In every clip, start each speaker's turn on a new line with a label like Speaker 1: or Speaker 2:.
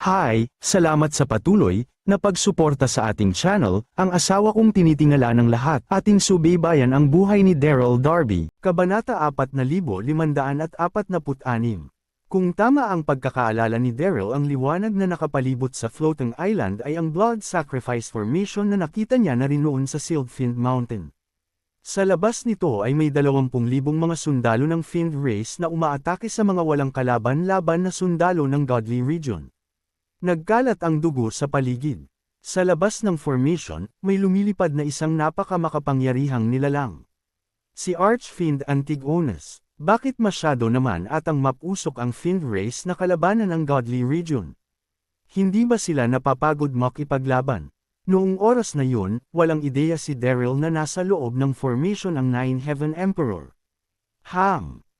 Speaker 1: Hi, salamat sa patuloy na pagsuporta sa ating channel. Ang asawa kong tinitingala ng lahat. Ating subaybayan ang buhay ni Daryl Darby. Kabanata 4546. Kung tama ang pagkakaalala ni Daryl, ang liwanag na nakapalibot sa floating island ay ang blood sacrifice formation na nakita niya na rin noon sa Sylphind Mountain. Sa labas nito ay may 20,000 mga sundalo ng Fiend race na umaatake sa mga walang kalaban-laban na sundalo ng Godly Region. Nagkalat ang dugo sa paligid. Sa labas ng formation, may lumilipad na isang napakamakapangyarihang nilalang. Si Archfiend Antigonus. Bakit masyado naman atang mapusok ang Fiend race na kalabanan ng Godly Region? Hindi ba sila napapagod makipaglaban? Noong oras na yun, walang ideya si Daryl na nasa loob ng formation ang Nine Heaven Emperor.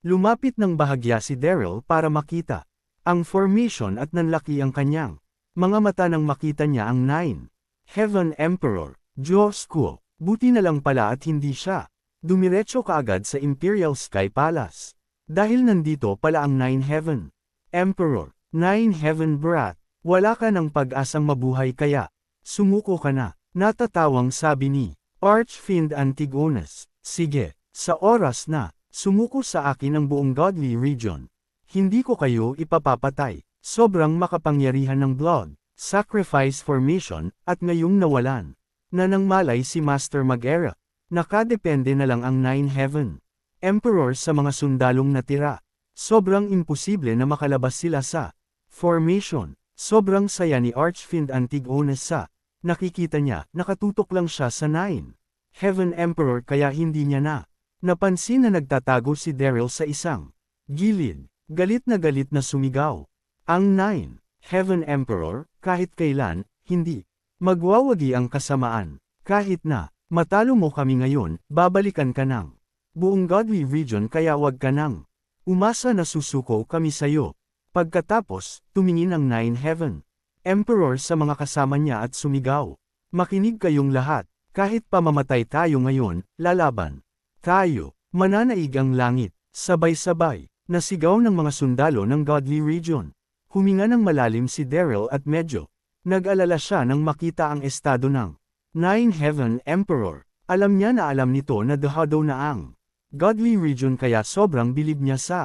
Speaker 1: Lumapit ng bahagya si Daryl para makita ang formation at nanlaki ang kanyang mga mata nang makita niya ang Nine Heaven Emperor. Diyos ko, buti na lang pala at hindi siya dumiretso kaagad sa Imperial Sky Palace. Dahil nandito pala ang Nine Heaven Emperor. Nine Heaven Brat, wala ka ng pag-asang mabuhay kaya sumuko ka na. Natatawang sabi ni Archfiend Antigonus. Sige, sa oras na sumuko sa akin ang buong Godly Region. Hindi ko kayo ipapapatay. Sobrang makapangyarihan ng blood sacrifice formation, at ngayong nawalan na ng malay si Master Magera. Nakadepende na lang ang Nine Heaven Emperor sa mga sundalong natira. Sobrang imposible na makalabas sila sa formation. Sobrang saya ni Archfiend Antigonus sa nakikita niya. Nakatutok lang siya sa Nine Heaven Emperor kaya hindi niya napansin na nagtatago si Daryl sa isang gilid. Galit na sumigaw. Ang Nine Heaven Emperor, kahit kailan, hindi magwawagi ang kasamaan. Kahit na matalo mo kami ngayon, babalikan ka ng buong Godly Region kaya wag ka nang umasa na susuko kami sayo. Pagkatapos, tumingin ang Nine Heaven Emperor sa mga kasama niya at sumigaw. Makinig kayong lahat, kahit pamamatay tayo ngayon, lalaban tayo. Mananaig ang langit, sabay-sabay. Nasigaw ng mga sundalo ng Godly Region. Huminga ng malalim si Daryl at medyo nag-alala siya nang makita ang estado ng Nine Heaven Emperor. Alam niya na alam nito na dehado na ang Godly Region kaya sobrang bilib niya sa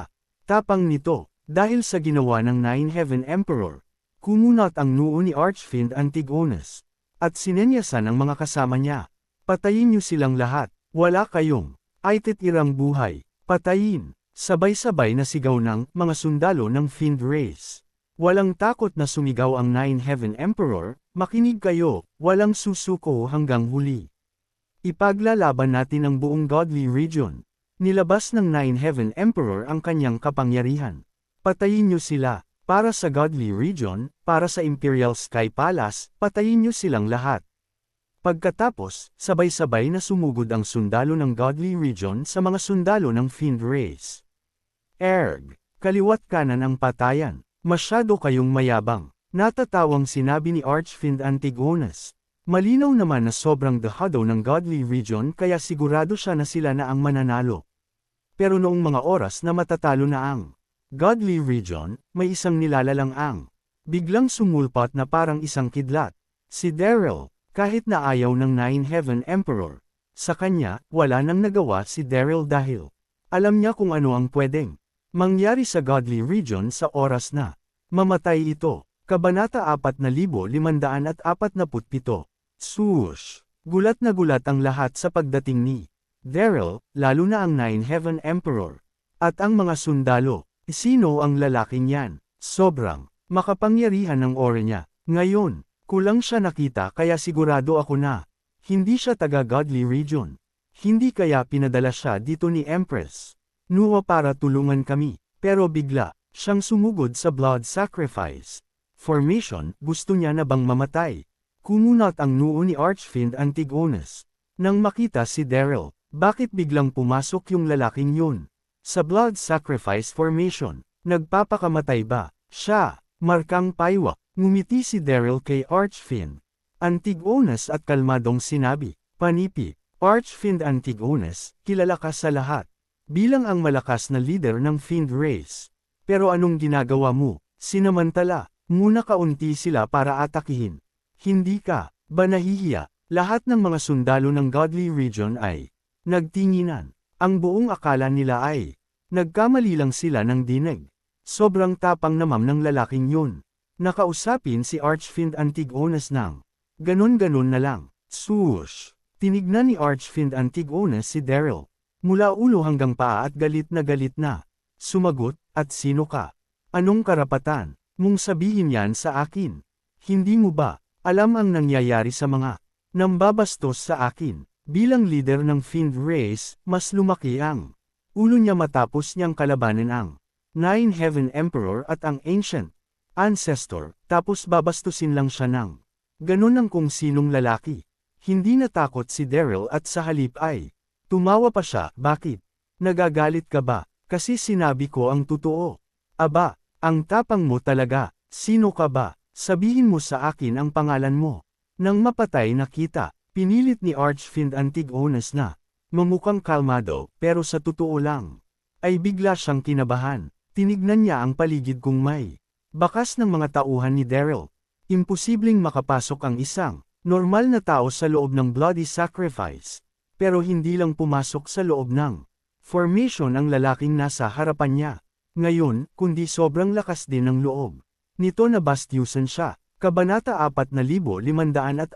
Speaker 1: tapang nito. Dahil sa ginawa ng Nine Heaven Emperor, kumunat ang noo ni Archfiend Antigonus. At sinenyasan ang mga kasama niya. Patayin niyo silang lahat. Wala kayong aititirang buhay. Patayin. Sabay-sabay na sigaw ng mga sundalo ng Fiend race. Walang takot na sumigaw ang Nine Heaven Emperor, makinig kayo, walang susuko hanggang huli. Ipaglalaban natin ang buong Godly Region. Nilabas ng Nine Heaven Emperor ang kanyang kapangyarihan. Patayin niyo sila, para sa Godly Region, para sa Imperial Sky Palace, patayin niyo silang lahat. Pagkatapos, sabay-sabay na sumugod ang sundalo ng Godly Region sa mga sundalo ng Fiend race. Kaliwat kanan ang patayan. Masyado kayong mayabang. Natatawang sinabi ni Archfiend Antigonus. Malinaw naman na sobrang dehado ng Godly Region kaya sigurado siya na sila na ang mananalo. Pero noong mga oras na matatalo na ang Godly Region, may isang nilalalang ang biglang sumulpat na parang isang kidlat. Si Daryl, kahit na ayaw ng Nine Heaven Emperor. Sa kanya, wala nang nagawa si Daryl dahil alam niya kung ano ang pwedeng mangyari sa Godly Region sa oras na mamatay ito. Kabanata 4547. Swoosh! Gulat na gulat ang lahat sa pagdating ni Daryl, lalo na ang Nine Heaven Emperor. At ang mga sundalo. Sino ang lalaking yan? Sobrang makapangyarihan ng aura niya. Ngayon, kulang siya nakita kaya sigurado ako na hindi siya taga Godly Region. Hindi kaya pinadala siya dito ni Empress Nuwa para tulungan kami, pero bigla siyang sumugod sa blood sacrifice formation. Gusto niya na bang mamatay? Kumunat ang noo ni Archfiend Antigonus. Nang makita si Daryl, bakit biglang pumasok yung lalaking yun? Sa blood sacrifice formation, nagpapakamatay ba siya? Markang paywak, ngumiti si Daryl kay Archfiend Antigonus at kalmadong sinabi, "Panipi, Archfiend Antigonus, kilala ka sa lahat bilang ang malakas na leader ng Fiend race. Pero anong ginagawa mo? Sinamantala, Muna kaunti sila para atakihin. Hindi ka ba nahihiya? Lahat ng mga sundalo ng Godly Region ay nagtinginan. Ang buong akala nila ay nagkamali lang sila ng dinig. Sobrang tapang naman ng lalaking yun. Nakausapin si Archfiend Antigonus ng ganon-ganon na lang. Swoosh! Tinignan ni Archfiend Antigonus si Daryl. Mula ulo hanggang paa at galit na. Sumagot, at sino ka? Anong karapatan mong sabihin yan sa akin? Hindi mo ba alam ang nangyayari sa mga nambabastos sa akin? Bilang leader ng Fiend Race, mas lumaki ang ulo niya matapos niyang kalabanin ang Nine Heaven Emperor at ang Ancient Ancestor, tapos babastusin lang siya ng ganun ang kung sinong lalaki. Hindi natakot si Daryl at sa halip ay tumawa pa siya. Bakit? Nagagalit ka ba? Kasi sinabi ko ang totoo. Aba, ang tapang mo talaga. Sino ka ba? Sabihin mo sa akin ang pangalan mo. Nang mapatay na kita, pinilit ni Archfiend Antigonus na mamukhang kalmado, pero sa totoo lang ay bigla siyang kinabahan. Tinignan niya ang paligid kung may bakas ng mga tauhan ni Daryl. Imposibleng makapasok ang isang normal na tao sa loob ng bloody sacrifice. Pero hindi lang pumasok sa loob ng formation ang lalaking nasa harapan niya. Ngayon, kundi sobrang lakas din ng loob nito na bastyusan siya. Kabanata 4548.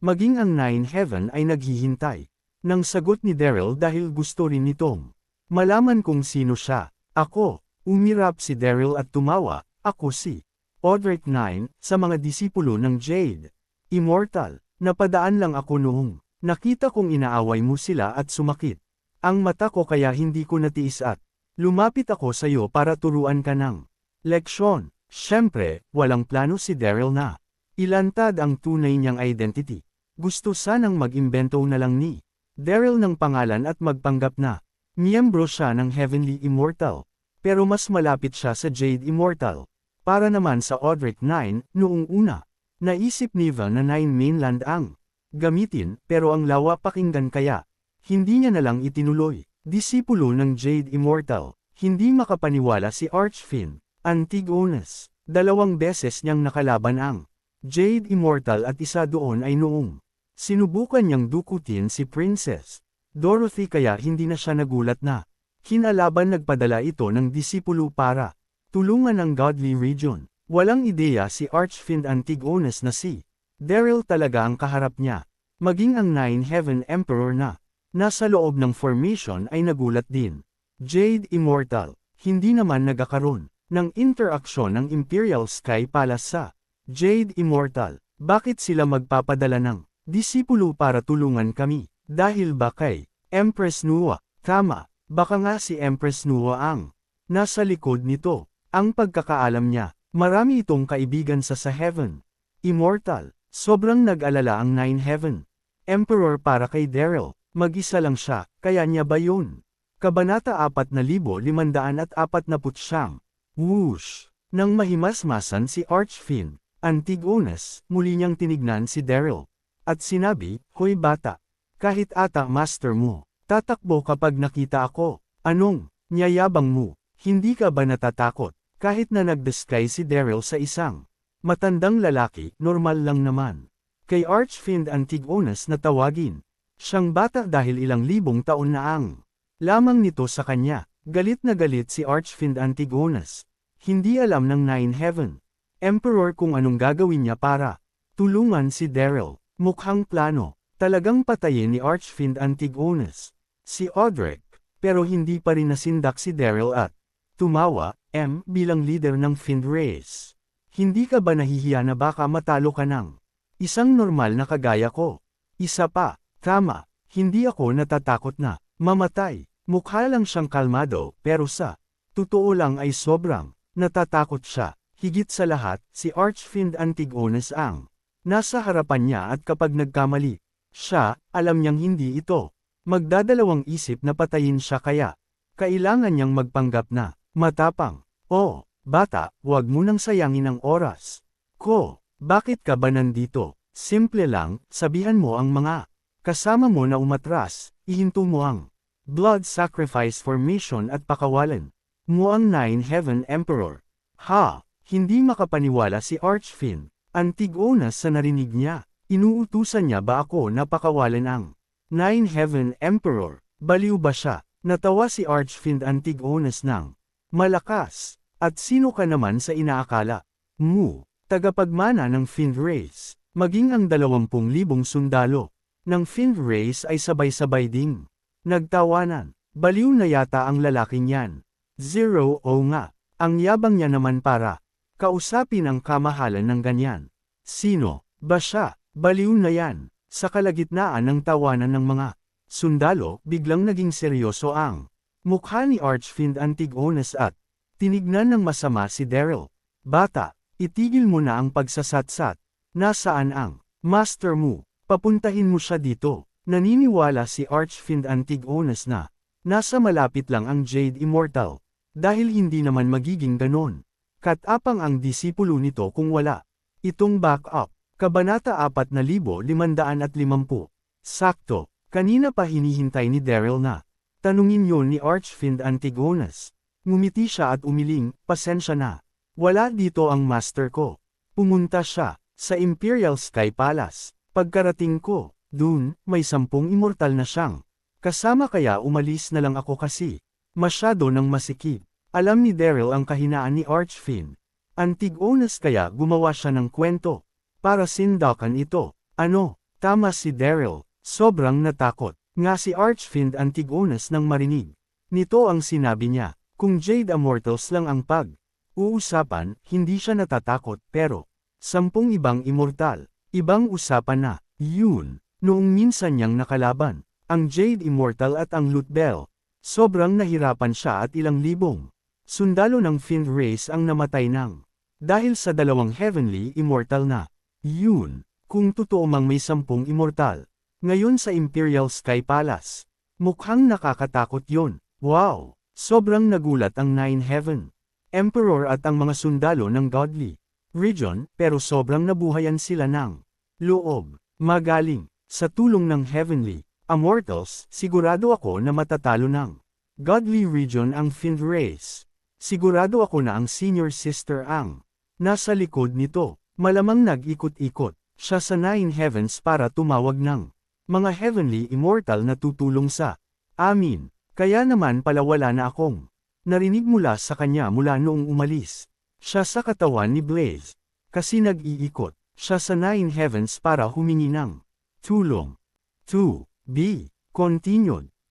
Speaker 1: Maging ang Nine Heaven ay naghihintay ng sagot ni Daryl dahil gusto rin nitong malaman kung sino siya. Ako, umirap si Daryl at tumawa. Ako si Odric IX, sa mga disipulo ng Jade Immortal. Napadaan lang ako noong nakita kong inaaway mo sila at sumakit ang mata ko kaya hindi ko natiis at lumapit ako sa iyo para turuan ka ng leksyon. Siyempre, walang plano si Daryl na ilantad ang tunay niyang identity. Gusto sanang mag-imbento na lang ni Daryl ng pangalan at magpanggap na miyembro siya ng Heavenly Immortal. Pero mas malapit siya sa Jade Immortal. Para naman sa Odric IX, noong una, naisip ni Val na Nine Mainland ang gamitin, pero ang lawa pakinggan kaya hindi niya na lang itinuloy. Disipulo ng Jade Immortal, hindi makapaniwala si Archfiend Antigonus. 2 beses niyang nakalaban ang Jade Immortal at isa doon ay noong sinubukan niyang dukutin si Princess Dorothy kaya hindi na siya nagulat na kinalaban nagpadala ito ng disipulo para tulungan ang Godly Region. Walang ideya si Archfiend Antigonus na si Daryl talaga ang kaharap niya. Maging ang Nine Heaven Emperor na nasa loob ng formation ay nagulat din. Jade Immortal, hindi naman nagkakaroon ng interaksyon ng Imperial Sky Palace sa Jade Immortal. Bakit sila magpapadala ng disipulo para tulungan kami? Dahil ba kay Empress Nua? Tama, baka nga si Empress Nua ang nasa likod nito. Ang pagkakaalam niya, marami itong kaibigan sa Heaven Immortal. Sobrang nag-alala ang Nine Heaven Emperor para kay Daryl. Mag-isa lang siya, kaya niya ba yun? Kabanata 4549. Whoosh! Nang mahimasmasan si Archfiend Antigonus, muli niyang tinignan si Daryl. At sinabi, Hoy bata, kahit ata master mo, tatakbo kapag nakita ako. Anong niyayabang mo? Hindi ka ba natatakot? Kahit na nag-disguise si Daryl sa isang matandang lalaki, normal lang naman. Kay Archfiend Antigonus na tawagin siyang bata dahil ilang libong taon na ang lamang nito sa kanya. Galit na galit si Archfiend Antigonus. Hindi alam ng Nine Heaven Emperor kung anong gagawin niya para tulungan si Daryl. Mukhang plano talagang patayin ni Archfiend Antigonus si Odric, pero hindi pa rin nasindak si Daryl at tumawa. Bilang leader ng Fiend Race, hindi ka ba nahihiya na baka matalo ka ng isang normal na kagaya ko? Isa pa, tama, hindi ako natatakot na mamatay. Mukha lang siyang kalmado, pero sa totoo lang ay sobrang natatakot siya. Higit sa lahat, si Archfiend Antigonus ang nasa harapan niya at kapag nagkamali siya, alam niyang hindi ito magdadalawang isip na patayin siya kaya kailangan niyang magpanggap na matapang. Oh, bata, huwag mo nang sayangin ang oras ko. Bakit ka ba nandito? Simple lang, sabihan mo ang mga kasama mo na umatras, ihinto mo ang blood sacrifice formation at pakawalan mo ang Nine Heaven Emperor. Ha, Hindi makapaniwala si Archfiend. Antigonus sa narinig niya. Inuutusan niya ba ako na pakawalan ang Nine Heaven Emperor? Baliw ba siya? Natawa si Archfiend Antigonus ng malakas. At sino ka naman sa inaakala mo? Tagapagmana ng Fiend Race. Maging ang 20,000 sundalo ng Fiend Race ay sabay-sabay ding nagtawanan. Baliw na yata ang lalaking yan. Zero o nga. Ang yabang niya naman para kausapin ang kamahalan ng ganyan. Sino ba siya? Baliw na yan. Sa kalagitnaan ng tawanan ng mga sundalo, biglang naging seryoso ang mukha ni Archfiend Antigonus at tinignan ng masama si Daryl. Bata, itigil mo na ang pagsasatsat. Nasaan ang master mo? Papuntahin mo siya dito. Naniniwala si Archfiend Antigonus na nasa malapit lang ang Jade Immortal. Dahil hindi naman magiging ganon. Katapang ang disipulo nito kung wala itong backup. Kabanata 4550. Sakto, kanina pa hinihintay ni Daryl na tanungin yon ni Archfiend Antigonus. Ngumiti siya at umiling, pasensya na. Wala dito ang master ko. Pumunta siya sa Imperial Sky Palace. Pagkarating ko, dun, may 10 immortal na siyang kasama kaya umalis na lang ako kasi masyado nang masikip. Alam ni Daryl ang kahinaan ni Archfiend Antigonus kaya gumawa siya ng kwento para sindakan ito. Ano? Tama si Daryl. Sobrang natakot nga si Archfiend Antigonus nang marinig nito ang sinabi niya. Kung Jade Immortals lang ang pag-uusapan, hindi siya natatakot pero 10 ibang immortal, ibang usapan na. Yun, noong minsan niyang nakalaban ang Jade Immortal at ang Loot Bell. Sobrang nahirapan siya at ilang libong sundalo ng Fiend Race ang namatay ng dahil sa 2 Heavenly Immortal na. Yun, kung totoo mang may 10 immortal ngayon sa Imperial Sky Palace. Mukhang nakakatakot yon. Wow! Sobrang nagulat ang Nine Heaven Emperor at ang mga sundalo ng Godly Region, pero sobrang nabuhayan sila ng loob. Magaling, sa tulong ng Heavenly Immortals, sigurado ako na matatalo ng Godly Region ang Fiend Race. Sigurado ako na ang Senior Sister ang nasa likod nito. Malamang nag-ikot-ikot siya sa Nine Heavens para tumawag ng mga Heavenly Immortal na tutulong sa amin. Kaya naman pala wala na akong narinig mula sa kanya mula noong umalis siya sa katawan ni Blaze. Kasi nag-iikot siya sa Nine Heavens para humingi ng tulong. To be continued.